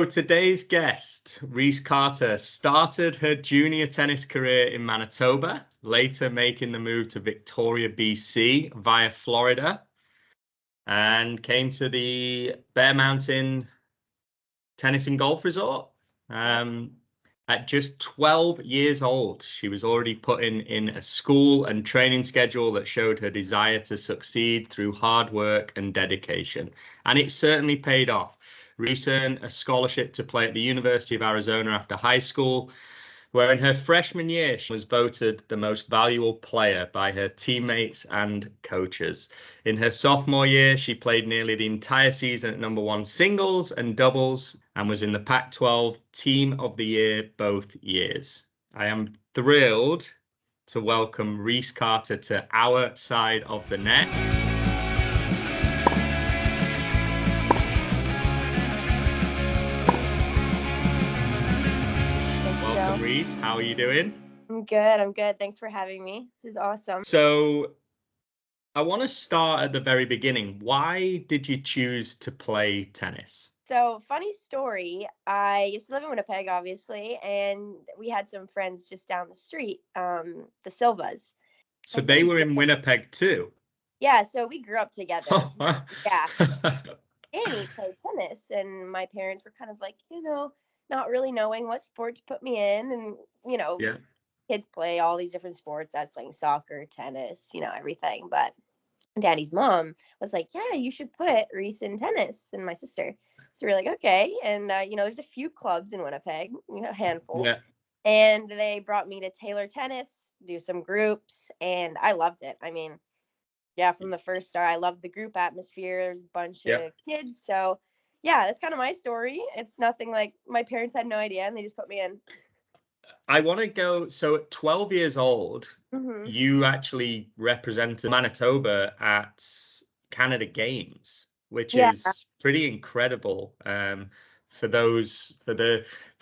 Today's guest, Reese Carter, started her junior tennis career in Manitoba, later making the move to Victoria, BC via Florida, and came to the Bear Mountain Tennis and Golf Resort. At just 12 years old, she was already putting in a school and training schedule that showed her desire to succeed through hard work and dedication. And it certainly paid off. Reese earned a scholarship to play at the University of Arizona after high school, where in her freshman year, she was voted the most valuable player by her teammates and coaches. In her sophomore year, she played nearly the entire season at number one singles and doubles and was in the Pac-12 Team of the Year both years. I am thrilled to welcome Reese Carter to our side of the net. Reese, how are you doing? I'm good. Thanks for having me. This is awesome. So I want to start at the very beginning. Why did you choose to play tennis? So, funny story. I used to live in Winnipeg, obviously, and we had some friends just down the street, the Silvas. So they were in Winnipeg too? Yeah, so we grew up together. Oh, wow. Yeah. Danny played tennis, and my parents were kind of like, not really knowing what sport to put me in. And, Yeah. kids play all these different sports. I was playing soccer, tennis, everything. But Danny's mom was like, yeah, you should put Reese in tennis and my sister. So we're like, okay. And, there's a few clubs in Winnipeg, a handful. Yeah. And they brought me to Taylor Tennis, do some groups, and I loved it. I mean, yeah, from the first start, I loved the group atmosphere. There's a bunch of kids. So, yeah, that's kind of my story. It's nothing like my parents had no idea, and they just put me in. I want to go. So at 12 years old, you actually represented Manitoba at Canada Games, which is pretty incredible. For the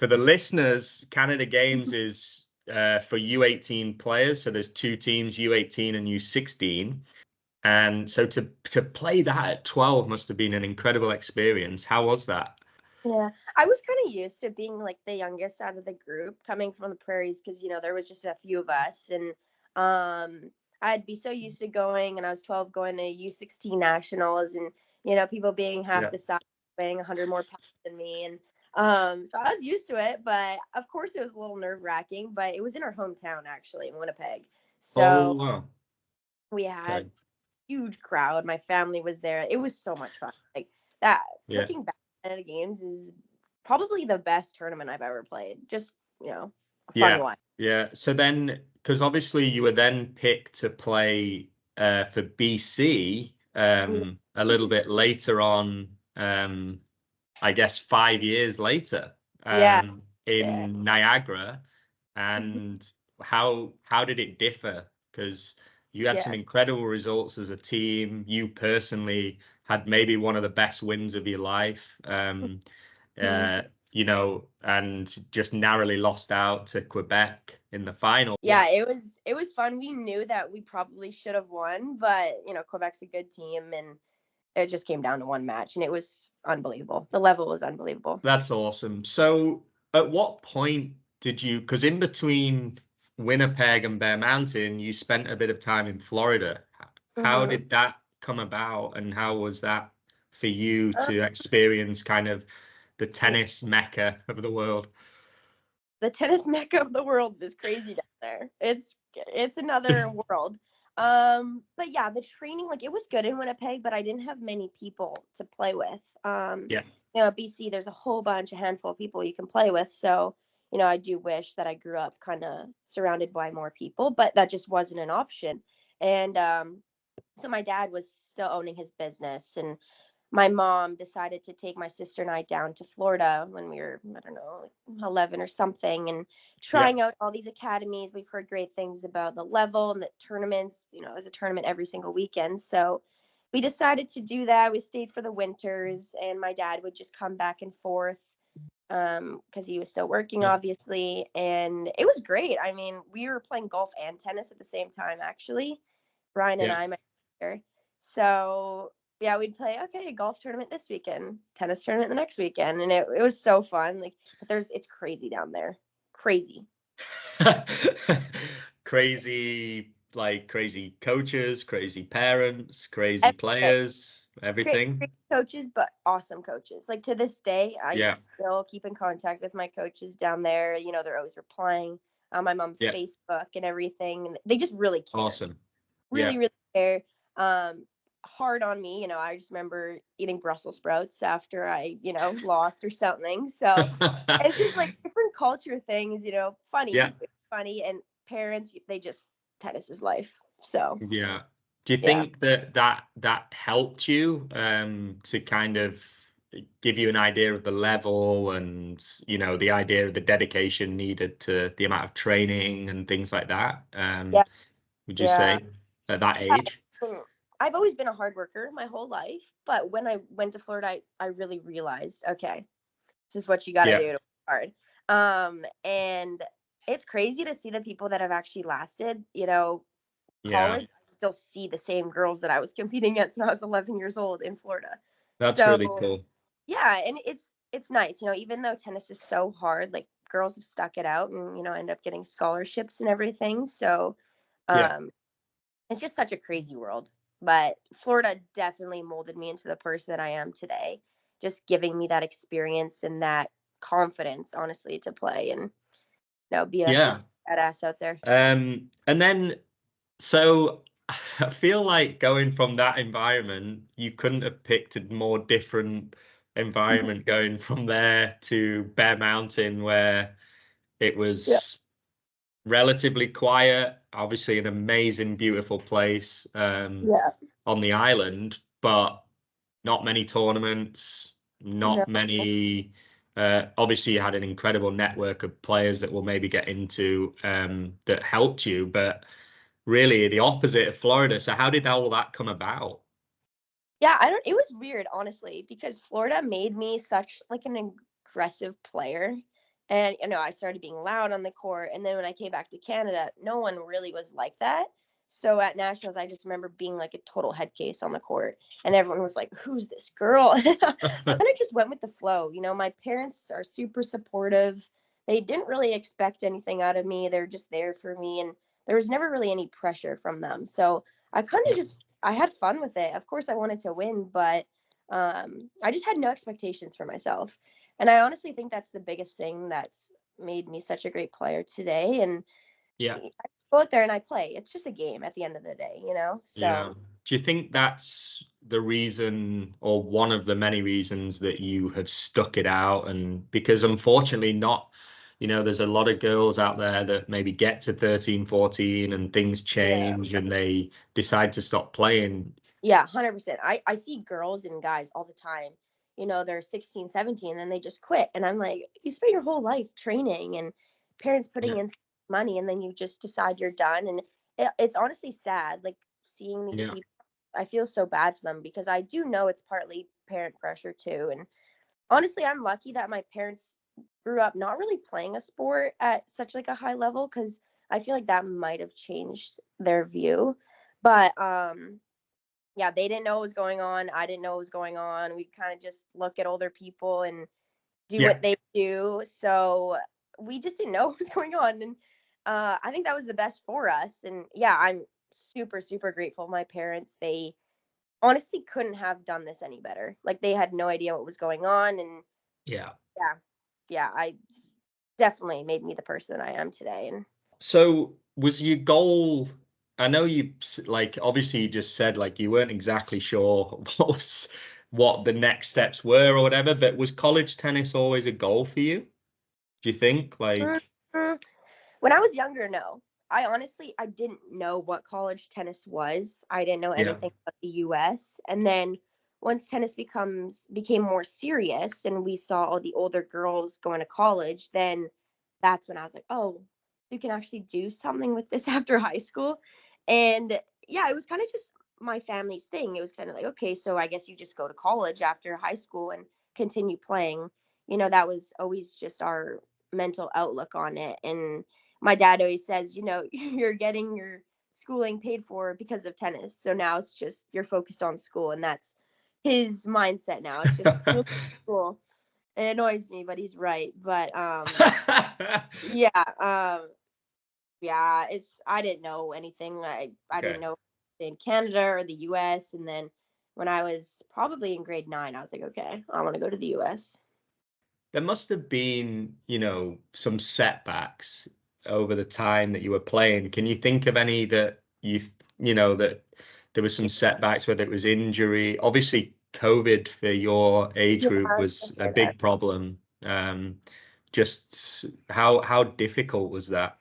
listeners, Canada Games is for U18 players. So there's two teams, U18 and U16. And so to play that at 12 must have been an incredible experience. How was that? Yeah, I was kind of used to being like the youngest out of the group, coming from the prairies, because there was just a few of us, and I'd be so used to going, and I was 12 going to U16 nationals, and people being half the size, weighing 100 more pounds than me, and so I was used to it. But of course it was a little nerve-wracking, but it was in our hometown, actually, in Winnipeg. So we had a huge crowd. My family was there. It was so much fun. Like that, looking back at games is probably the best tournament I've ever played. Just, a fun one. Yeah. So then, because obviously you were then picked to play for BC a little bit later on, I guess 5 years later, in Niagara. And how did it differ? Because you had some incredible results as a team. You personally had maybe one of the best wins of your life, and just narrowly lost out to Quebec in the final. Yeah, it was fun. We knew that we probably should have won, but Quebec's a good team, and it just came down to one match, and it was unbelievable. The level was unbelievable. That's awesome. So at what point did you, because in between Winnipeg and Bear Mountain, you spent a bit of time in Florida. How did that come about, and how was that for you to experience kind of the tennis mecca of the world? The tennis mecca of the world is crazy down there. It's another world. But yeah, the training, like, it was good in Winnipeg, but I didn't have many people to play with. At BC, there's a whole handful of people you can play with. So, I do wish that I grew up kind of surrounded by more people, but that just wasn't an option. And so my dad was still owning his business, and my mom decided to take my sister and I down to Florida when we were, I don't know, like 11 or something, and trying out all these academies. We've heard great things about the level and the tournaments. There's a tournament every single weekend. So we decided to do that. We stayed for the winters, and my dad would just come back and forth because he was still working, obviously. And it was great. I mean, we were playing golf and tennis at the same time, actually. Ryan and I, my sister. So Yeah, we'd play, okay, golf tournament this weekend, tennis tournament the next weekend, and it was so fun. Like, but it's crazy down there, crazy. Crazy, like crazy coaches, crazy parents, crazy Everything. players, everything. Great coaches, but awesome coaches. Like to this day, I Yeah, still keep in contact with my coaches down there. You know, they're always replying on my mom's yeah, Facebook and everything. And they just really care, awesome. Yeah. really, really care. Hard on me. You know, I just remember eating Brussels sprouts after I, lost or something. So it's just like different culture things. You know, Yeah, funny, and parents, tennis is life. So yeah. Do you yeah. think that helped you to kind of give you an idea of the level and the idea of the dedication needed to the amount of training and things like that? Yeah. Would you Yeah. say at that age? I've always been a hard worker my whole life, but when I went to Florida, I really realized, okay, this is what you got to Yeah, do to work hard. And it's crazy to see the people that have actually lasted. You know, yeah. college, I still see the same girls that I was competing against when I was 11 years old in Florida. That's really So cool. yeah, and it's nice. You know, even though tennis is so hard, like girls have stuck it out and end up getting scholarships and everything. So Yeah, um, it's just such a crazy world. But Florida definitely molded me into the person that I am today, just giving me that experience and that confidence, honestly, to play and be a yeah. badass out there. And then so I feel like going from that environment, you couldn't have picked a more different environment going from there to Bear Mountain, where it Yeah, was relatively quiet, obviously an amazing, beautiful place yeah, on the island, but not many tournaments, no, not many. Obviously, you had an incredible network of players that we'll maybe get into that helped you, but really the opposite of Florida. So, how did all that come about? yeah. I don't. It was weird, honestly, because Florida made me such like an aggressive player, and I started being loud on the court. And then when I came back to Canada, no one really was like that. So at nationals, I just remember being like a total head case on the court, and everyone was like, "Who's this girl?" I kind of just went with the flow. You know, my parents are super supportive. They didn't really expect anything out of me. They're just there for me, and there was never really any pressure from them. So I kind of Yeah. just I had fun with it. Of course, I wanted to win, but I just had no expectations for myself. And I honestly think that's the biggest thing that's made me such a great player today. And Yeah. I go out there and I play. It's just a game at the end of the day, Yeah. So Do you think that's the reason or one of the many reasons that you have stuck it out? And because unfortunately, not, there's a lot of girls out there that maybe get to 13, 14 and things yeah. change and they decide to stop playing. Yeah, 100%. I see girls and guys all the time. They're 16, 17, and then they just quit. And I'm like, you spent your whole life training and parents putting Yeah. in money, and then you just decide you're done. And it's honestly sad, like seeing these Yeah. people. I feel so bad for them because I do know it's partly parent pressure too. And honestly, I'm lucky that my parents grew up not really playing a sport at such like a high level because I feel like that might have changed their view. But yeah, they didn't know what was going on. I didn't know what was going on. We kind of just look at older people and do Yeah. what they do. So we just didn't know what was going on. And I think that was the best for us. And yeah, I'm super, super grateful. My parents, they honestly couldn't have done this any better. Like they had no idea what was going on. And Yeah. yeah, yeah, I definitely made me the person I am today. And So was your goal? I know like obviously you just said like you weren't exactly sure what the next steps were or whatever, but was college tennis always a goal for you? Do you think? Like, mm, when I was younger, no. I didn't know what college tennis was. I didn't know yeah, anything about the US. And then once tennis became more serious and we saw all the older girls going to college, then that's when I was like, "Oh, you can actually do something with this after high school." And yeah, it was kind of just my family's thing. It was kind of like, "Okay, so I guess you just go to college after high school and continue playing." That was always just our mental outlook on it. And my dad always says, you're getting your schooling paid for because of tennis. So now it's just you're focused on school, and that's his mindset now. It's just really cool. It annoys me, but he's right. But yeah, yeah, I didn't know anything. I didn't Okay. know in Canada or the US. And then when I was probably in grade 9, I was like, okay, I want to go to the US. There must have been, some setbacks over the time that you were playing. Can you think of any that that there was some setbacks, whether it was injury? Obviously, COVID for your age Yeah, group I was was gonna a say that. big problem. Just how difficult was that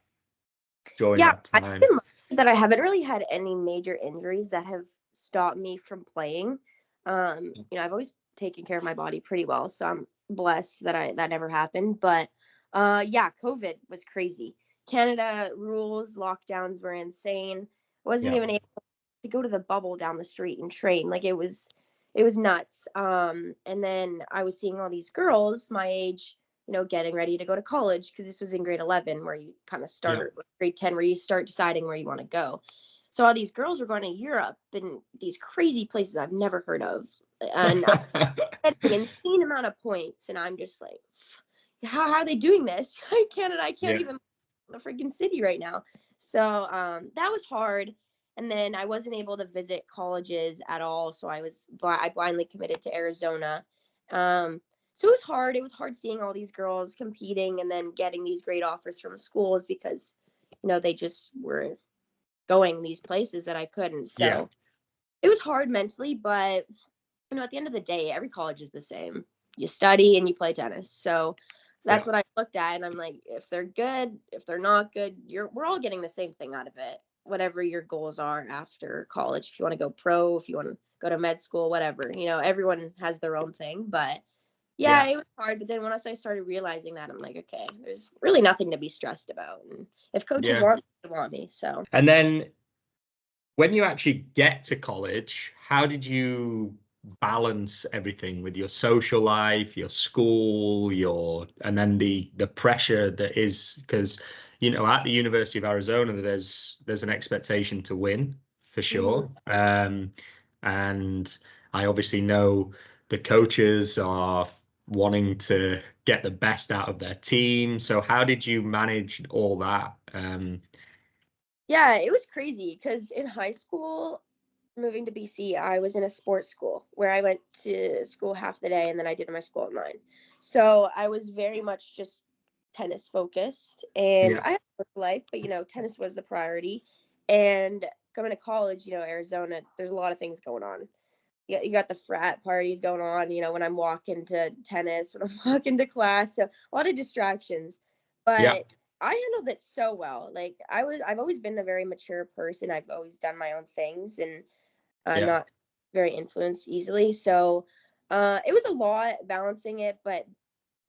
during Yeah, that I've time? been lucky that I haven't really had any major injuries that have stopped me from playing. I've always taken care of my body pretty well, so I'm blessed that that never happened. But yeah, COVID was crazy. Canada rules, lockdowns were insane. Wasn't Yeah. even able to go to the bubble down the street and train. Like it was nuts. And then I was seeing all these girls my age, getting ready to go to college because this was in grade 11 where you kind of Yeah. start, grade 10 where you start deciding where you want to go. So all these girls were going to Europe and these crazy places I've never heard of, and getting an insane amount of points, and I'm just like, how are they doing this? I can't Yeah. even the freaking city right now. So that was hard. And then I wasn't able to visit colleges at all. So I blindly committed to Arizona. So it was hard. It was hard seeing all these girls competing and then getting these great offers from schools because, they just were going these places that I couldn't. Yeah. So it was hard mentally, but at the end of the day, every college is the same. You study and you play tennis. So Yeah. that's what I looked at, and I'm like, if they're good, if they're not good, we're all getting the same thing out of it. Whatever your goals are after college, if you want to go pro, if you want to go to med school, whatever, everyone has their own thing. But yeah, Yeah. it was hard. But then once I started realizing that, I'm like, okay, there's really nothing to be stressed about. And if coaches Yeah. want me, they want me. So And then when you actually get to college, how did you balance everything with your social life, your school, and then the pressure that is because at the University of Arizona there's an expectation to win for mhm. sure. And I obviously know the coaches are wanting to get the best out of their team. So how did you manage all that? Yeah, it was crazy because in high school, moving to BC, I was in a sports school where I went to school half the day and then I did my school online. So I was very much just tennis focused, and Yeah. I had a work life, but tennis was the priority. And coming to college, Arizona, there's a lot of things going on. You got the frat parties going on, when I'm walking to tennis, when I'm walking to class. So a lot of distractions. Yeah. But I handled it so well. Like I've always been a very mature person. I've always done my own things, and I'm Yeah. not very influenced easily. So it was a lot balancing it, but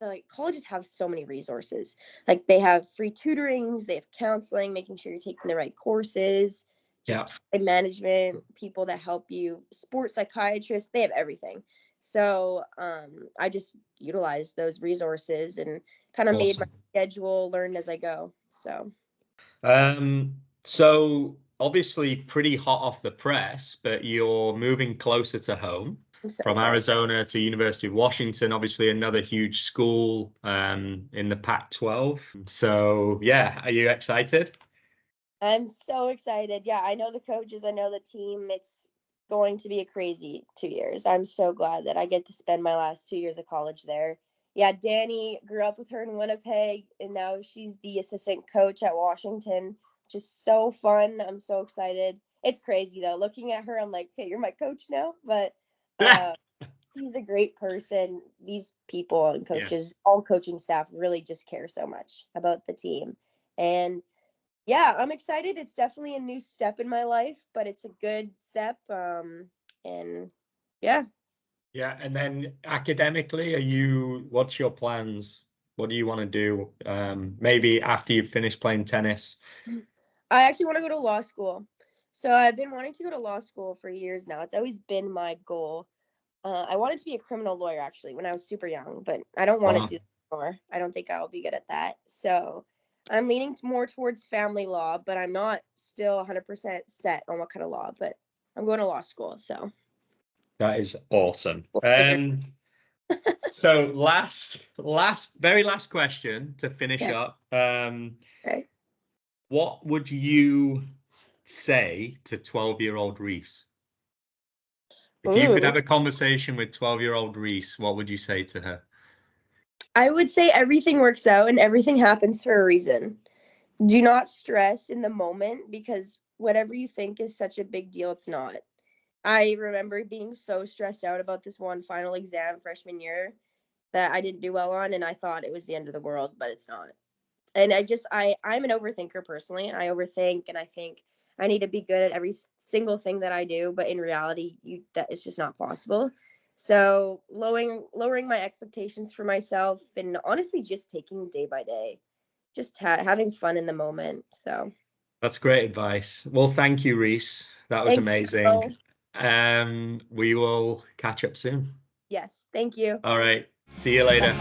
like colleges have so many resources. Like they have free tutorings, they have counseling, making sure you're taking the right courses, just Yeah. time management, people that help you, sports psychiatrists, they have everything. So I just utilized those resources and kind of made my Awesome. schedule, learned as I go. So So obviously pretty hot off the press, but you're moving closer to home I'm so from excited. Arizona to University of Washington, obviously another huge school in the Pac-12. So yeah, are you excited? I'm so excited. Yeah, I know the coaches, I know the team. It's going to be a crazy 2 years. I'm so glad that I get to spend my last 2 years of college there. Yeah, Danny grew up with her in Winnipeg, and now she's the assistant coach at Washington. Just so fun. I'm so excited. It's crazy though. Looking at her, I'm like, okay, you're my coach now. But uh, she's a great person. These people and Yes. coaches, all coaching staff really just care so much about the team. And yeah, I'm excited. It's definitely a new step in my life, but it's a good step. And yeah, Yeah, and then academically, what's your plans? What do you want to do? Maybe after you've finished playing tennis. I actually want to go to law school. So I've been wanting to go to law school for years now. It's always been my goal. I wanted to be a criminal lawyer actually when I was super young, but I don't want to Wow. do that anymore. I don't think I'll be good at that. So I'm leaning more towards family law, but I'm not still 100% set on what kind of law, but I'm going to law school. So That is awesome. Well, So very last question to finish Yeah. up. Okay. What would you say to 12-year-old Reese? If you could Ooh. have a conversation with 12-year-old Reese, what would you say to her? I would say everything works out and everything happens for a reason. Do not stress in the moment because whatever you think is such a big deal, it's not. I remember being so stressed out about this one final exam freshman year that I didn't do well on, and I thought it was the end of the world, but it's not. And I'm an overthinker personally. I overthink and I think I need to be good at every single thing that I do, but in reality, that is just not possible. So lowering my expectations for myself and honestly just taking day by day, just having fun in the moment. So That's great advice. Well, thank you, Reese. That was thanks, Carol. amazing. We will catch up soon. Yes, thank you. All right. See you later.